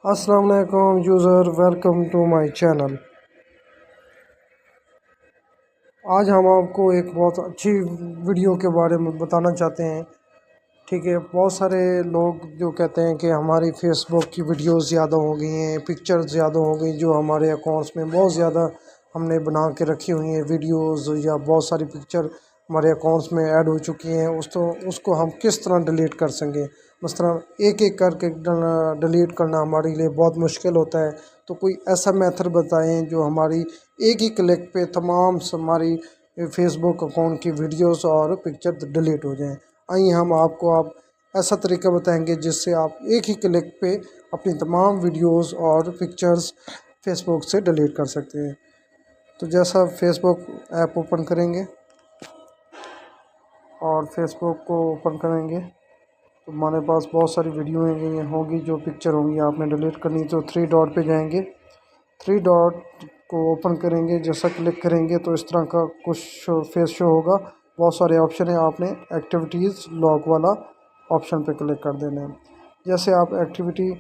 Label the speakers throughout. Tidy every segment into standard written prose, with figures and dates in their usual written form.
Speaker 1: अस्सलाम वालेकुम user, welcome to my channel. आज हम आपको एक बहुत अच्छी वीडियो के बारे में बताना चाहते हैं। ठीक है, बहुत सारे लोग जो कहते हैं कि हमारी फेसबुक की वीडियोस ज़्यादा हो गई हैं, पिक्चर्स ज़्यादा हो गई, जो हमारे अकाउंट्स में बहुत ज़्यादा हमने बना के रखी हुई हैं वीडियोस, या बहुत सारी पिक्चर हमारे अकाउंट्स में ऐड हो चुकी हैं। उसको हम किस तरह डिलीट कर सकें। मसलन एक एक करके डिलीट करना हमारे लिए बहुत मुश्किल होता है। तो कोई ऐसा मेथड बताएं जो हमारी एक ही क्लिक पे तमाम हमारी फेसबुक अकाउंट की वीडियोस और पिक्चर डिलीट हो जाएं। आइए हम आपको ऐसा तरीका बताएंगे जिससे आप एक ही क्लिक पे अपनी तमाम वीडियोस और पिक्चर्स फेसबुक से डिलीट कर सकते हैं। तो जैसा फेसबुक ऐप ओपन करेंगे और फेसबुक को ओपन करेंगे तो हमारे पास बहुत सारी वीडियो होंगी, जो पिक्चर होंगी आपने डिलीट करनी। तो थ्री डॉट पे जाएंगे, थ्री डॉट को ओपन करेंगे, जैसा क्लिक करेंगे तो इस तरह का कुछ फेस शो होगा। बहुत सारे ऑप्शन है, आपने एक्टिविटीज़ लॉग वाला ऑप्शन पे क्लिक कर देना है। जैसे आप एक्टिविटी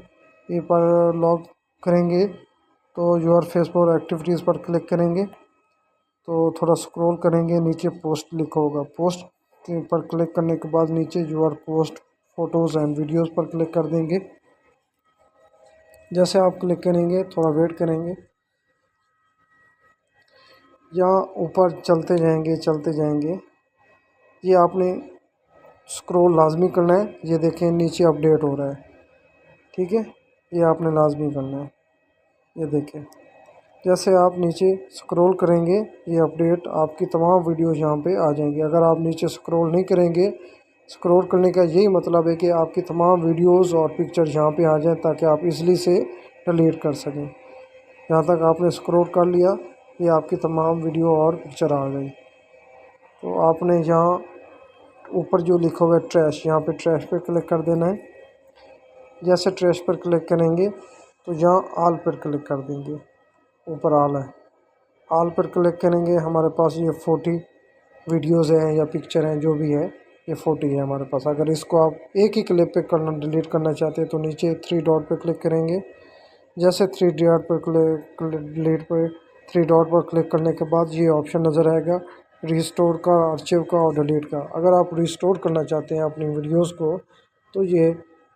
Speaker 1: पर लॉग करेंगे तो योर फेसबुक एक्टिविटीज़ पर क्लिक करेंगे तो थोड़ा स्क्रॉल करेंगे, नीचे पोस्ट लिखा होगा। पोस्ट पर क्लिक करने के बाद नीचे your post photos and videos पर क्लिक कर देंगे। जैसे आप क्लिक करेंगे थोड़ा वेट करेंगे, यहाँ ऊपर चलते जाएंगे। ये आपने स्क्रॉल लाजमी करना है। ये देखें नीचे अपडेट हो रहा है, ठीक है, ये आपने लाजमी करना है। ये देखें, जैसे आप नीचे स्क्रॉल करेंगे ये अपडेट आपकी तमाम वीडियोस यहाँ पे आ जाएंगी। अगर आप नीचे स्क्रॉल नहीं करेंगे, स्क्रॉल करने का यही मतलब है कि आपकी तमाम वीडियोस और पिक्चर यहाँ पे आ जाएं ताकि आप इजली से डिलीट कर सकें। यहाँ तक आपने स्क्रॉल कर लिया, ये आपकी तमाम वीडियो और पिक्चर आ गई। तो आपने यहाँ ऊपर जो लिखा हुआ है ट्रैश, यहाँ पे ट्रैश पे क्लिक कर देना है। जैसे ट्रैश पर क्लिक करेंगे तो यहाँ आल पर क्लिक कर देंगे, ऊपर आल है, आल पर क्लिक करेंगे। हमारे पास ये 40 वीडियोज़ हैं या पिक्चर हैं, जो भी है ये 40 है हमारे पास। अगर इसको आप एक ही क्लिक पे करना डिलीट करना चाहते हैं तो नीचे थ्री डॉट पर क्लिक करेंगे। जैसे थ्री डॉट पर डिलीट पर थ्री डॉट पर क्लिक करने के बाद ये ऑप्शन नज़र आएगा रिस्टोर का, आर्चिव का और डिलीट का। अगर आप रिस्टोर करना चाहते हैं अपनी वीडियोस को तो ये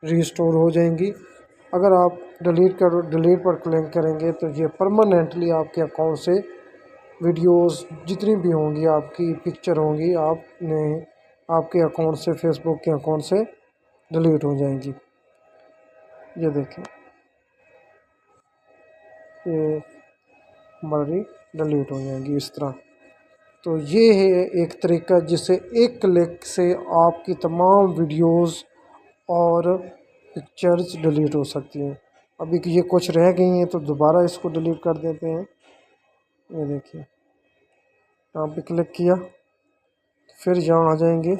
Speaker 1: रिस्टोर हो जाएंगी। अगर आप डिलीट पर क्लिक करेंगे तो ये परमानेंटली आपके अकाउंट से वीडियोस जितनी भी होंगी, आपकी पिक्चर होंगी, आपने आपके अकाउंट से, फेसबुक के अकाउंट से डिलीट हो जाएंगी। ये देखें, ये हमारी डिलीट हो जाएंगी इस तरह। तो ये है एक तरीका जिससे एक क्लिक से आपकी तमाम वीडियोस और पिक्चर्स डिलीट हो सकती हैं। अभी ये कुछ रह गई हैं तो दोबारा इसको डिलीट कर देते हैं। ये देखिए, यहाँ पे क्लिक किया, फिर यहाँ आ जाएंगे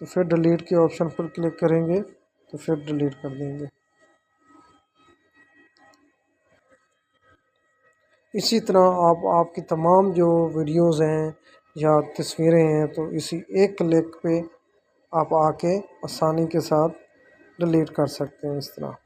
Speaker 1: तो फिर डिलीट के ऑप्शन पर क्लिक करेंगे तो फिर डिलीट कर देंगे। इसी तरह आप आपकी तमाम जो वीडियोस हैं या तस्वीरें हैं तो इसी एक क्लिक पे आप आके आसानी के साथ डिलीट कर सकते हैं इस तरह।